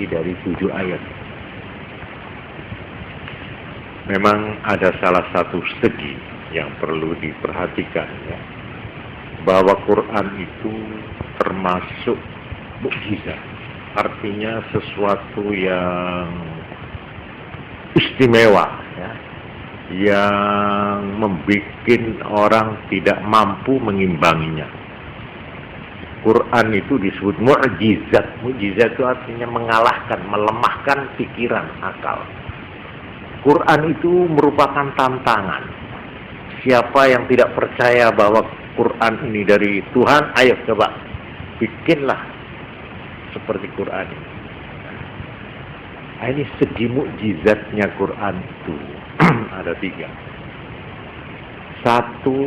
dari 7 ayat. Memang ada salah satu segi yang perlu diperhatikan, ya, bahwa Quran itu termasuk mukjizat, artinya sesuatu yang istimewa, ya, yang membuat orang tidak mampu mengimbanginya. Quran itu disebut mukjizat. Mukjizat itu artinya mengalahkan, melemahkan pikiran, akal. Quran itu merupakan tantangan. Siapa yang tidak percaya bahwa Quran ini dari Tuhan, ayo coba bikinlah seperti Quran ini. Nah, ini segi mukjizatnya Quran itu ada 3. Satu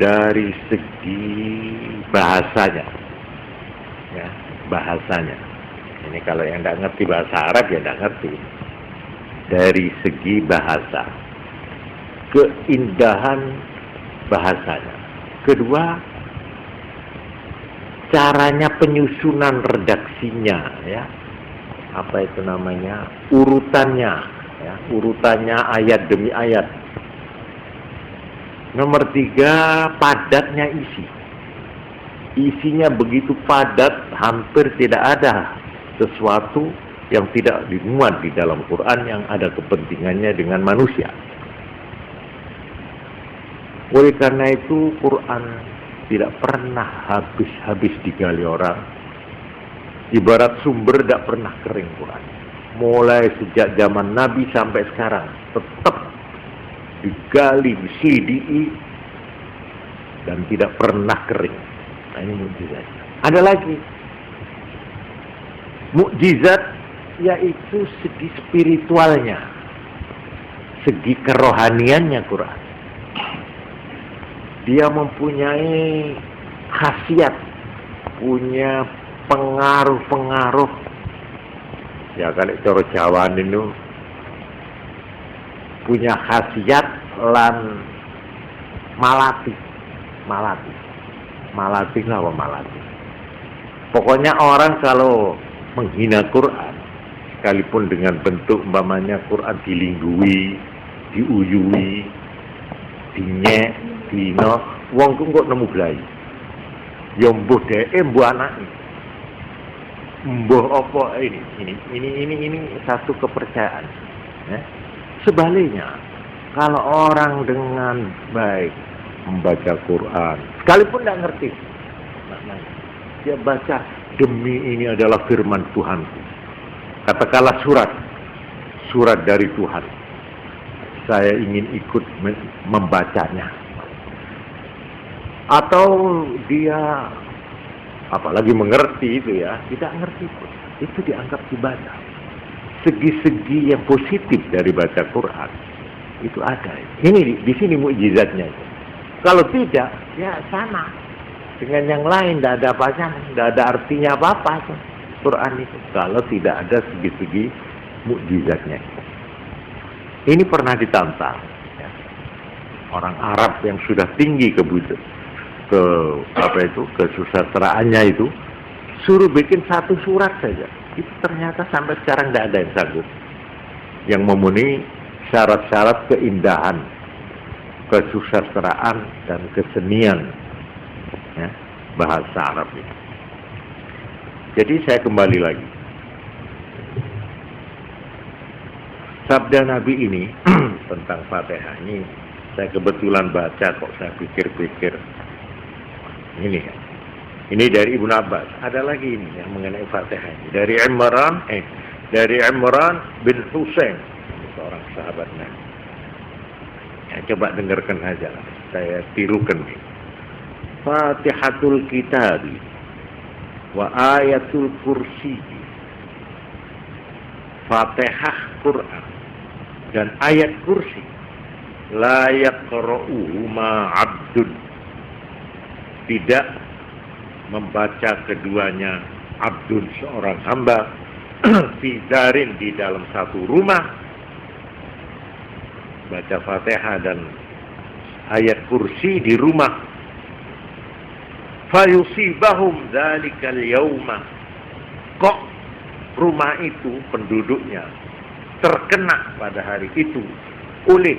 dari segi bahasanya, ya, bahasanya. Ini kalau yang tidak ngerti bahasa Arab ya tidak ngerti. Dari segi bahasa, keindahan bahasanya. Kedua, caranya penyusunan redaksinya, ya, apa itu namanya, urutannya, ya, urutannya ayat demi ayat. Nomor 3, padatnya isi. Isinya begitu padat, hampir tidak ada sesuatu yang tidak dimuat di dalam Quran yang ada kepentingannya dengan manusia. Oleh karena itu, Quran tidak pernah habis-habis digali orang. Ibarat sumber tidak pernah kering Quran. Mulai sejak zaman Nabi sampai sekarang, tetap digali, diselidiki, dan tidak pernah kering. Nah, ini mukjizat. Ada lagi mukjizat, yaitu segi spiritualnya, segi kerohaniannya Quran. Dia mempunyai khasiat, punya pengaruh-pengaruh. Ya kalau cara Jawa itu punya khasiat lan malati. Pokoknya orang kalau menghina Quran, sekalipun dengan bentuk umpamanya Quran dilinggui, diuyui, dinyek, dino, wong kok nemu blai. Ya mbuh dheke, mbuh anake. Mbuh apa ini satu kepercayaan, ya. Sebaliknya, kalau orang dengan baik membaca Quran, sekalipun tidak ngerti maknanya, dia baca, demi ini adalah firman Tuhanku. Katakanlah surat dari Tuhan. Saya ingin ikut membacanya. Atau dia apalagi mengerti itu, ya, tidak ngerti pun, itu dianggap ibadah. Segi-segi yang positif dari baca Quran itu ada. Ini di sini mukjizatnya itu. Kalau tidak, ya sama dengan yang lain, tidak ada apa-apa, tidak ada artinya apa-apa Quran itu kalau tidak ada segi-segi mukjizatnya. Ini pernah ditantang, ya, orang Arab yang sudah tinggi kesusastraannya itu, suruh bikin satu surat saja. Itu ternyata sampai sekarang tidak ada yang sanggup yang memenuhi syarat-syarat keindahan, kesusastraan dan kesenian, ya, bahasa Arab ini. Jadi saya kembali lagi. Sabda Nabi ini tentang Fatihah ini saya kebetulan baca kok, saya pikir-pikir. Ini dari Ibnu Abbas. Ada lagi ini yang mengenai Fatihah ini. Dari Imran bin Husain, seorang sahabat Nabi. Ya, coba dengarkan aja, saya tirukan nih. Fatihatul Kitabi wa ayatul kursi. Fatihah Quran dan ayat kursi. La yaqra'u ma 'abdun. Tidak membaca keduanya abdun, seorang hamba, fi darin, di dalam satu rumah, baca Fatihah dan ayat kursi di rumah, fayusibahum dzalikal yauma, kok rumah itu penduduknya terkena pada hari itu oleh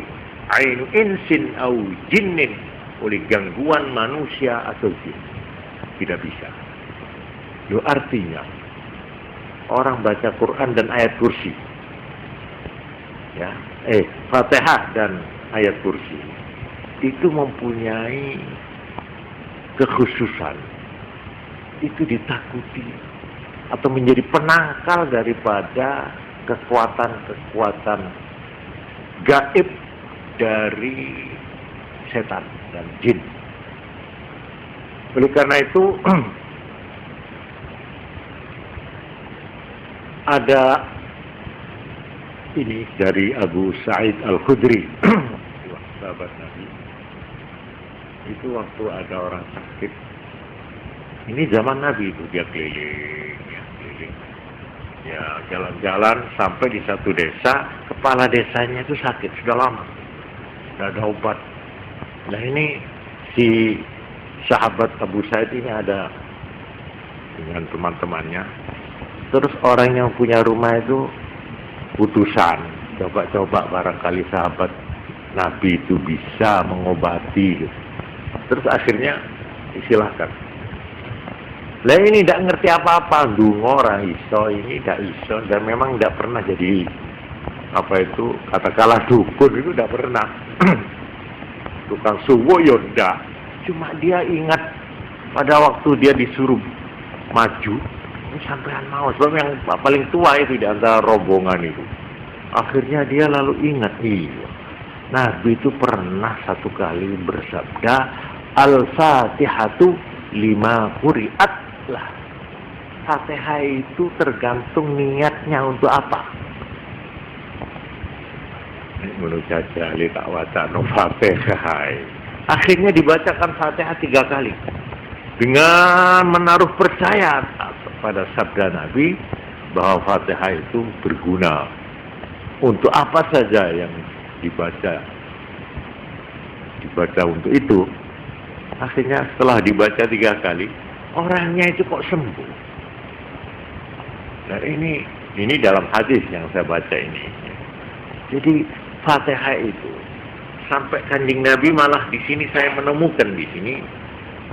ainu insin au jinnin, oleh gangguan manusia atau jin, tidak bisa. Itu artinya orang baca Quran dan ayat kursi, ya, Fatihah dan ayat kursi itu mempunyai kekhususan, itu ditakuti atau menjadi penangkal daripada kekuatan-kekuatan gaib dari setan dan jin. Oleh karena itu ada ini dari Abu Sa'id Al-Khudri, sahabat Nabi. Itu waktu ada orang sakit. Ini zaman Nabi itu, dia keliling. Ya, jalan-jalan sampai di satu desa, kepala desanya itu sakit, sudah lama. Sudah ada obat. Nah ini si sahabat Abu Sa'id ini ada dengan teman-temannya. Terus orang yang punya rumah itu putusan, coba-coba barangkali sahabat Nabi itu bisa mengobati gitu. Terus akhirnya disilahkan. Lah ini tidak ngerti apa-apa, dungo orang iso, ini tidak iso, dan memang tidak pernah jadi apa itu, katakanlah dukun itu tidak pernah. Tukang suwo yonda, cuma dia ingat pada waktu dia disuruh maju, ini sampean mau, sebab yang paling tua itu di antara rombongan itu. Akhirnya dia lalu ingat, iya, Nabi itu pernah satu kali bersabda, Al-Fatihatu lima quri'at lah. Fatihah itu tergantung niatnya untuk apa. Menurut saja tak wacana Fatihah. Akhirnya dibacakan Fatihah 3 kali dengan menaruh percaya pada sabda Nabi bahwa Fatihah itu berguna untuk apa saja yang dibaca untuk itu. Akhirnya setelah dibaca 3 kali, orangnya itu kok sembuh. Nah ini dalam hadis yang saya baca ini. Jadi Fatihah itu sampai Kanjeng Nabi malah di sini saya menemukan di sini,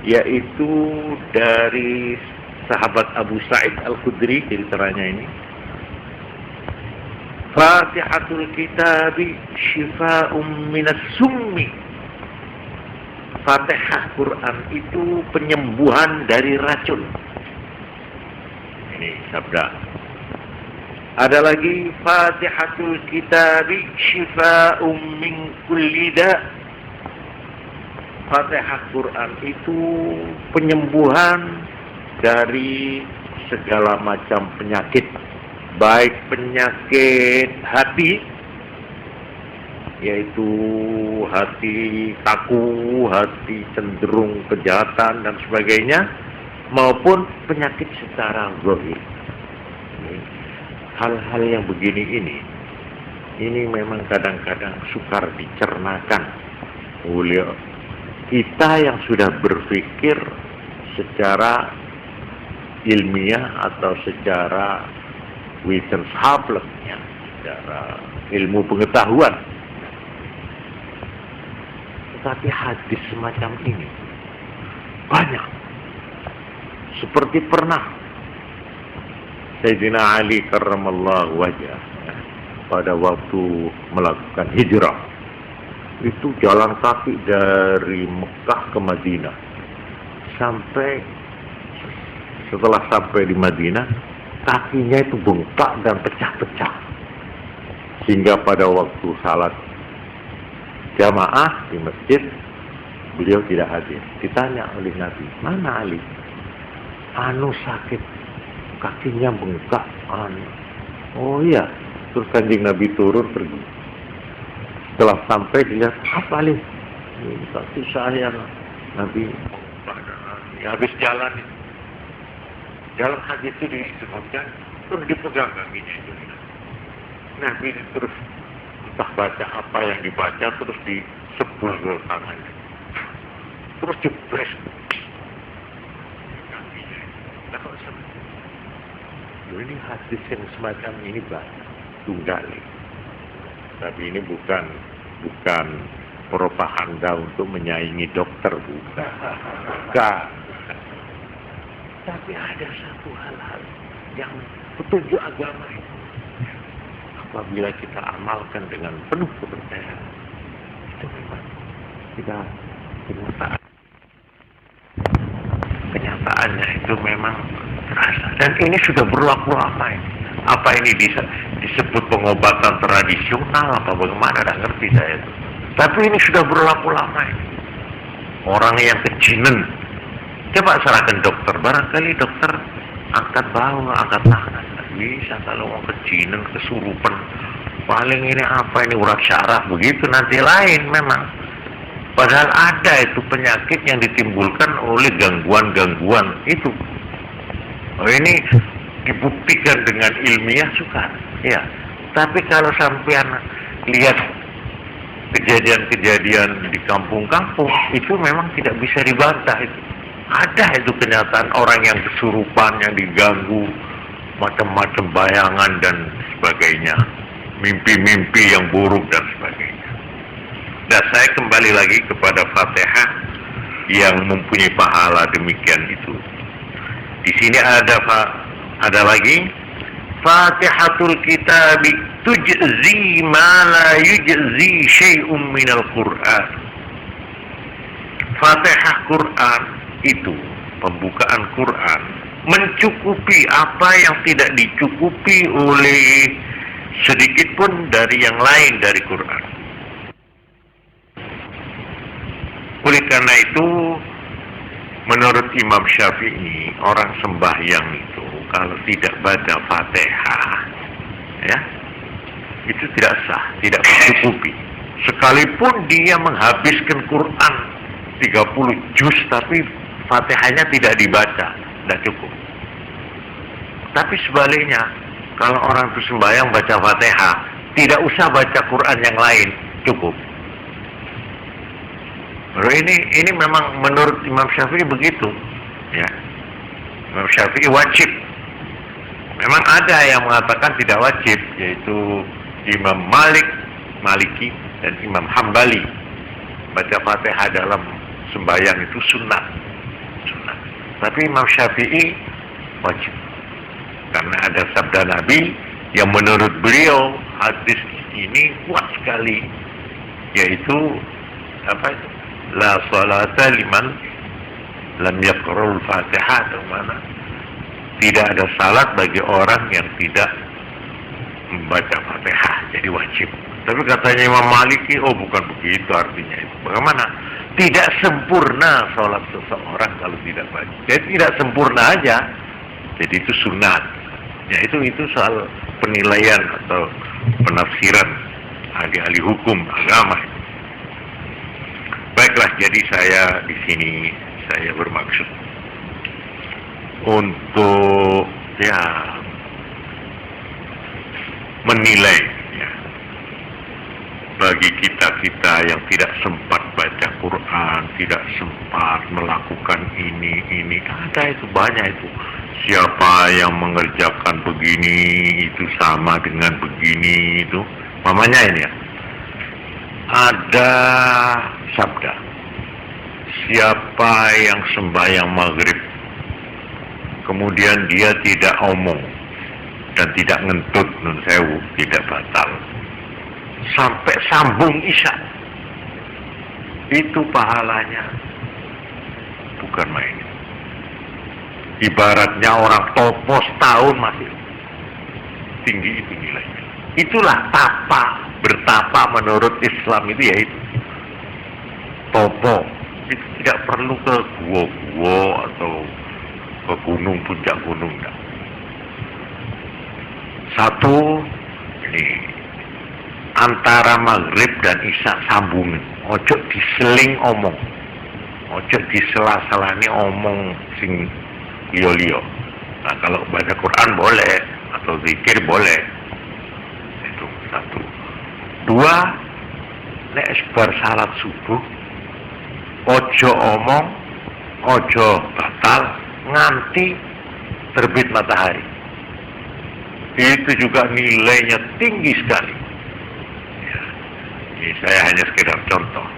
yaitu dari sahabat Abu Sa'id Al-Khudri ceritanya ini. Fatihatul kitabi syifa'um minas summi. Fatihah Quran itu penyembuhan dari racun. Ini sabda. Ada lagi Fatihatul kitabi syifa'um min kulli da. Fatihah Quran itu penyembuhan dari segala macam penyakit, baik penyakit hati, yaitu hati kaku, hati cenderung kejahatan dan sebagainya, maupun penyakit secara zahir. Hal-hal yang begini ini memang kadang-kadang sukar dicernakan oleh kita yang sudah berpikir secara ilmiah atau secara wissenschaftlichnya, secara ilmu pengetahuan. Tetapi hadis semacam ini banyak. Seperti pernah Sayyidina Ali karramallahu wajhah pada waktu melakukan hijrah, itu jalan kaki dari Mekah ke Madinah. Setelah sampai di Madinah, kakinya itu bengkak dan pecah-pecah. Sehingga pada waktu salat jamaah di masjid, beliau tidak hadir. Ditanya oleh Nabi, mana Ali? Anu sakit, kakinya bengkak. Oh iya. Terus Kanjeng Nabi turun pergi. Setelah sampai dilihat, apa Ali? Ini kaki saya. Nabi, habis jalan. Dalam hadis itu disebutkan, terus dipegang kakinya itu. Nabi terus entah baca apa yang dibaca, terus disebul ke tangannya. Terus jebres. Ini hadis yang semacam ini banyak, tunggali. Tapi ini bukan propaganda untuk menyaingi dokter, bukan. Tapi ada satu hal yang petunjuk agama itu, apabila kita amalkan dengan penuh kepercayaan, itu memang kita kenyataannya itu memang terasa. Dan ini sudah berlaku lama ini. Apa ini disebut pengobatan tradisional apa bagaimana, tidak ngerti saya itu. Tapi ini sudah berlaku lama ini. Orang yang kejinen, coba serahkan dokter, barangkali dokter angkat bahu, angkat tangan. Bisa kalau mau kejinen, kesurupan, paling ini apa ini urat syaraf begitu, nanti lain memang. Padahal ada itu penyakit yang ditimbulkan oleh gangguan-gangguan itu. Oh, ini dibuktikan dengan ilmiah suka, ya. Tapi kalau sampean lihat kejadian-kejadian di kampung-kampung, itu memang tidak bisa dibantah itu. Ada itu kenyataan orang yang kesurupan, yang diganggu, macam-macam bayangan dan sebagainya, mimpi-mimpi yang buruk dan sebagainya. Nah, saya kembali lagi kepada Fatihah yang mempunyai pahala demikian itu. Di sini ada lagi Fatihatul Kitab tujzi ma la yujzi syai'un minal Qur'an. Fatihah Quran itu, pembukaan Quran, mencukupi apa yang tidak dicukupi oleh sedikit pun dari yang lain dari Quran. Oleh karena itu, menurut Imam Syafi'i, orang sembahyang itu kalau tidak baca Fatihah, ya, itu tidak sah, tidak mencukupi. Sekalipun dia menghabiskan Quran 30 juz, tapi Fatihahnya tidak dibaca, tidak cukup. Tapi sebaliknya, kalau orang itu sembahyang baca Fatihah, tidak usah baca Quran yang lain, cukup. Ini memang menurut Imam Syafi'i begitu, ya. Imam Syafi'i wajib. Memang ada yang mengatakan tidak wajib, yaitu Imam Maliki dan Imam Hambali. Baca Fatihah dalam sembahyang itu sunnah. Tapi Imam Syafi'i wajib, karena ada sabda Nabi yang menurut beliau hadis ini kuat sekali, yaitu apa itu? La salata liman lam yaqra'ul Fatihah, atau mana? Tidak ada salat bagi orang yang tidak membaca Fatihah, jadi wajib. Tapi katanya Imam Maliki, oh bukan begitu artinya itu. Bagaimana? Tidak sempurna salat seseorang kalau tidak baca. Jadi tidak sempurna aja. Jadi itu sunat. Ya itu soal penilaian atau penafsiran ahli-ahli hukum agama. Baiklah, jadi saya di sini saya bermaksud untuk menilai, ya, bagi kita yang tidak sempat baca Quran, tidak sempat melakukan ini ada itu banyak itu. Siapa yang mengerjakan begini itu sama dengan begini itu. Mamanya ini ya. Ada sabda, siapa yang sembahyang maghrib kemudian dia tidak omong dan tidak ngentut, nun sewu, tidak batal, sampai sambung isya, itu pahalanya bukan main. Ibaratnya orang topo setahun masih tinggi itu nilainya. Itulah bertapa menurut Islam itu, yaitu topo. Itu tidak perlu ke gua-gua atau ke gunung, puncak gunung. Enggak. Satu, ini antara maghrib dan isya sambungin. Ojo diseling omong, ojo disela-selani omong sing liyo-liyo. Nah, kalau baca Quran boleh atau zikir boleh. Itu satu. Dua, nek bar salat subuh ojo omong, ojo batal nganti terbit matahari. itu juga nilainya tinggi sekali. Ya, ini saya hanya sekedar contoh.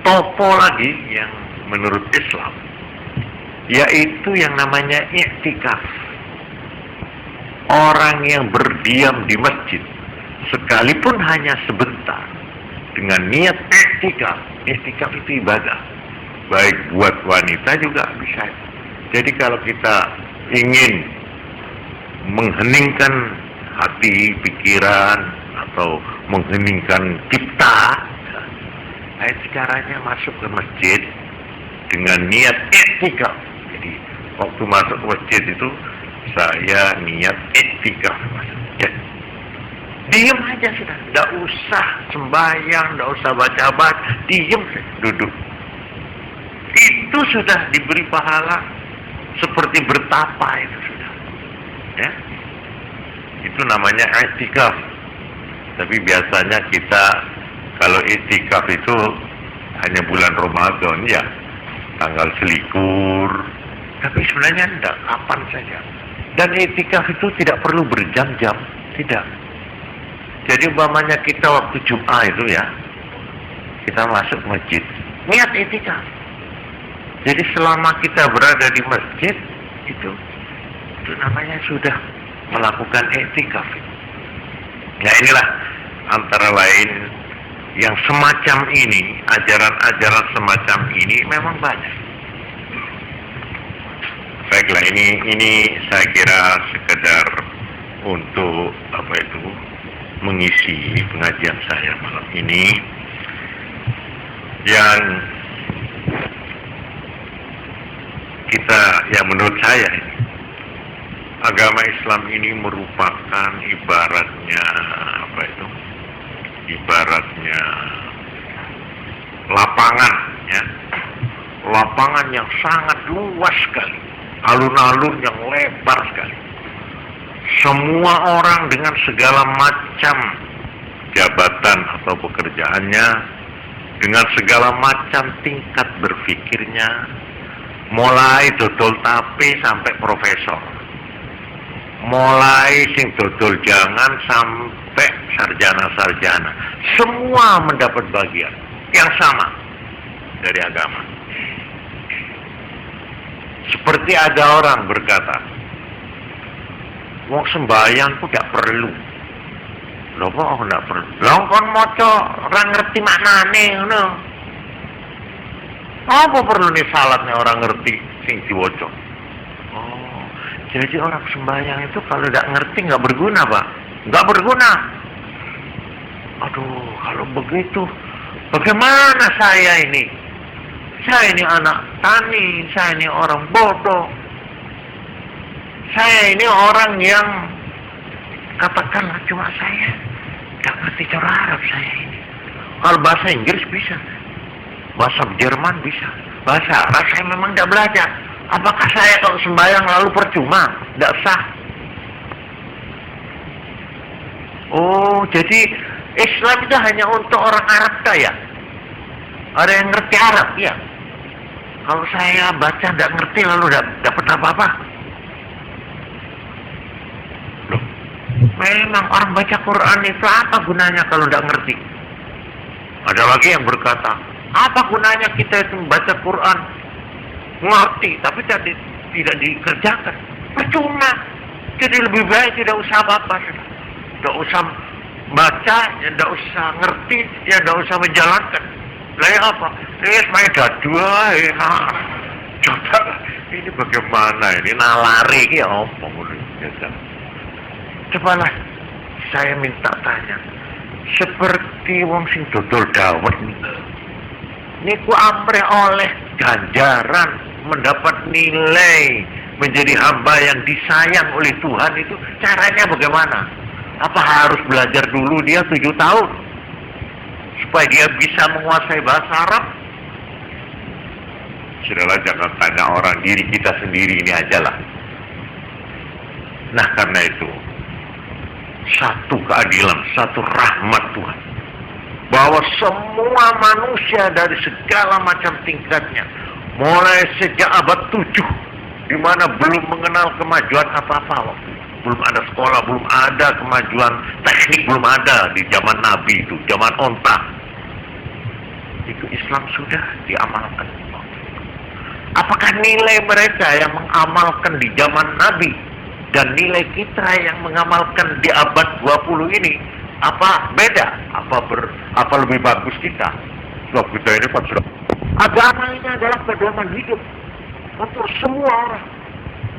Topo lagi yang menurut Islam, yaitu yang namanya i'tikaf. Orang yang berdiam di masjid, sekalipun hanya sebentar, dengan niat i'tikaf. I'tikaf itu ibadah, baik buat wanita juga bisa. Jadi kalau kita ingin mengheningkan hati, pikiran, atau mengheningkan cipta, caranya masuk ke masjid dengan niat i'tikaf. Jadi waktu masuk ke masjid itu saya niat i'tikaf. Ya. Diam aja sudah, tidak usah sembahyang, tidak usah baca-baca, diam duduk. Itu sudah diberi pahala seperti bertapa itu sudah. Ya. Itu namanya i'tikaf. Tapi biasanya kita kalau i'tikaf itu hanya bulan Ramadan ya, tanggal selikur. Tapi sebenarnya tidak, kapan saja. Dan i'tikaf itu tidak perlu berjam-jam, tidak. Jadi umpamanya kita waktu Jumat itu ya, kita masuk masjid, niat i'tikaf. Jadi selama kita berada di masjid itu namanya sudah melakukan i'tikaf. Ya inilah antara lain yang semacam ini, ajaran-ajaran semacam ini memang banyak. Baiklah, ini saya kira sekedar untuk mengisi pengajian saya malam ini, yang kita, ya menurut saya ini, agama Islam ini merupakan ibaratnya ibaratnya lapangan, ya, lapangan yang sangat luas sekali, alun-alun yang lebar sekali. Semua orang dengan segala macam jabatan atau pekerjaannya, dengan segala macam tingkat berpikirnya, mulai dodol tape sampai profesor, mulai sing dodol jangan sampai sarjana-sarjana, semua mendapat bagian yang sama dari agama. Seperti ada orang berkata, wong sembahyang ku gak perlu. Lho kok gak perlu? Lah kon maca ora ngerti maknane ngono. Apa perlu nih salatnya orang ngerti sing diwaca? Oh, jadi orang sembahyang itu kalau gak ngerti gak berguna, Pak. Gak berguna. Aduh, kalau begitu bagaimana saya ini? Saya ini anak tani, saya ini orang bodoh. Saya ini orang yang katakanlah cuma saya gak ngerti cara Arab saya ini. Kalau bahasa Inggris bisa, bahasa Jerman bisa, bahasa Arab saya memang tidak belajar. Apakah saya kalau sembahyang lalu percuma? Tidak sah. Oh, jadi Islam itu hanya untuk orang Arab kaya. Ada yang ngerti Arab, ya. Kalau saya baca tidak ngerti lalu tidak dapat apa-apa. Loh, memang orang baca Quran itu apa gunanya kalau tidak ngerti? Ada lagi yang berkata, apa gunanya kita itu membaca Quran? Ngerti, tapi tidak dikerjakan. Percuma. Jadi lebih baik tidak usah apa-apa. Tidak usah baca, ya tidak usah ngerti, ya tidak usah menjalankan. Lah ya apa? Main dua, coba ini bagaimana ini nalari ya apa ya. Cobalah saya minta tanya, seperti wong sing dodol dawet niku amrih oleh ganjaran, mendapat nilai, menjadi hamba yang disayang oleh Tuhan, itu caranya bagaimana? Apa harus belajar dulu dia 7 tahun supaya dia bisa menguasai bahasa Arab? Sudahlah, jangan tanya orang, diri kita sendiri ini ajalah. Nah, karena itu satu keadilan, satu rahmat Tuhan, bahwa semua manusia dari segala macam tingkatnya, mulai sejak abad 7, di mana belum mengenal kemajuan apa-apa waktu, belum ada sekolah, belum ada kemajuan teknik, belum ada di zaman Nabi itu, zaman onta. Itu Islam sudah diamalkan. Apakah nilai mereka yang mengamalkan di zaman Nabi dan nilai kita yang mengamalkan di abad 20 ini apa beda? Apa lebih bagus kita? Sebab kita ini kan sudah, agama ini adalah pedoman hidup untuk semua orang,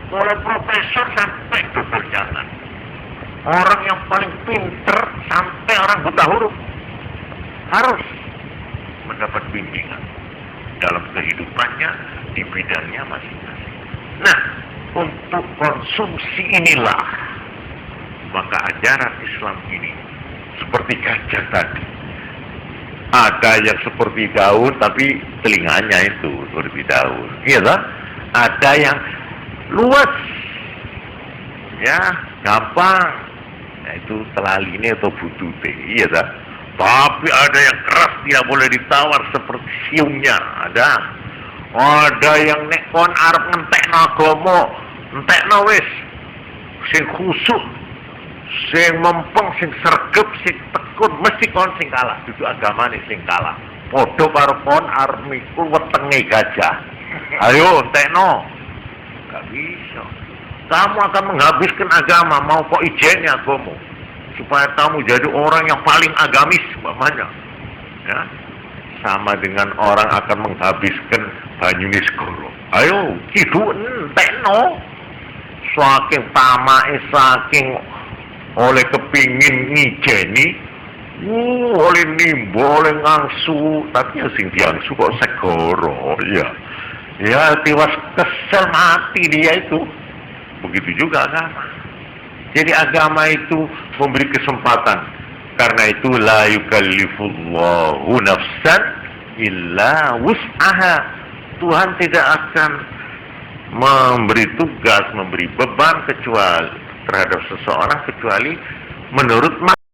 mulai profesor sampai dokter jangan, orang yang paling pinter sampai orang buta huruf harus mendapat bimbingan dalam kehidupannya di bidangnya masing-masing. Nah, untuk konsumsi inilah maka ajaran Islam ini seperti gajah tadi. Ada yang seperti daun tapi telinganya itu seperti daun, iya kan? Ada yang luas, ya gampang, yaitu telaline atau butute, iya kan? Tapi ada yang keras tidak boleh ditawar seperti siungnya, ada. Ada yang nek kon arep ngentekno agama, entekno wis sing khusuk, sing mempeng, sing sregep, sing tekun, mesti kon sing kalah. Dudu agamane sing kalah. Padha karo kon arep mikul wetenge gajah. Ayo entekno. Gak bisa. Kamu akan menghabiskan agama, mau kok ijennya agama, supaya kamu jadi orang yang paling agamis, umpamanya. Ya. Sama dengan orang akan menghabiskan banyune segoro. Ayo, kidu entekno. Saking tamake, saking oleh kepingin ngijeni, oleh nimbo, oleh ngangsu, tapi ya sing diangsu kok segoro, ya. Ya, tiwas kesel mati dia itu. Begitu juga agama. Jadi agama itu memberi kesempatan. Karena itu la yukallifullahu nafsan illa wus'aha. Tuhan tidak akan memberi tugas, memberi beban kecuali terhadap seseorang kecuali menurut